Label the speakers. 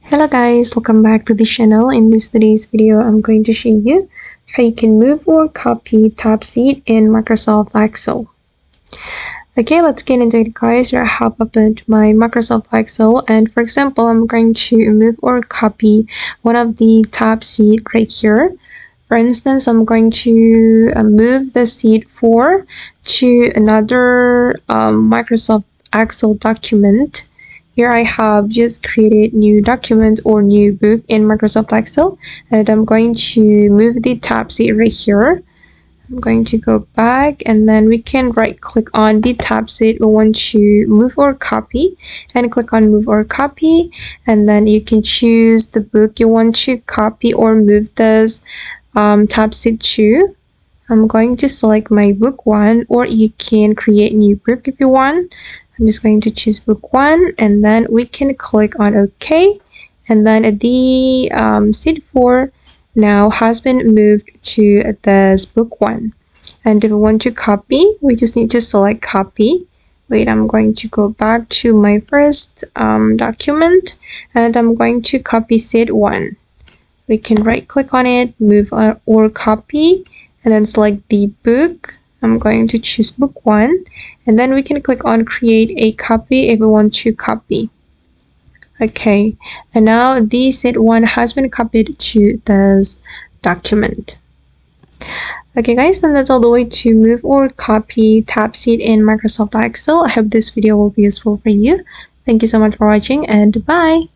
Speaker 1: Hello guys, welcome back to the channel. In today's video, I'm going to show you how you can move or copy tab sheet in Microsoft Excel. Okay, let's get into it guys. I have opened my Microsoft Excel, and for example, I'm going to move or copy one of the tab sheet right here. For instance, I'm going to move the sheet 4 to another Microsoft Excel document. Here I have just created new document or new book in Microsoft Excel, and I'm going to move the tab sheet right here. I'm going to go back, and then we can right click on the tab sheet we want to move or copy, and click on move or copy, and then you can choose the book you want to copy or move this tab sheet to. I'm going to select my book 1, or you can create new book if you want. I'm just going to choose book 1, and then we can click on OK, and then the sheet 4 now has been moved to this book 1. And if we want to copy, we just need to select copy. Wait, I'm going to go back to my first document, and I'm going to copy sheet 1. We can right click on it, move or copy, and then select the book. I'm going to choose book 1, and then we can click on create a copy if we want to copy. Okay, and now the sheet 1 has been copied to this document. Okay guys, and that's all the way to move or copy tab sheet in Microsoft Excel. I hope this video will be useful for you. Thank you so much for watching, and bye.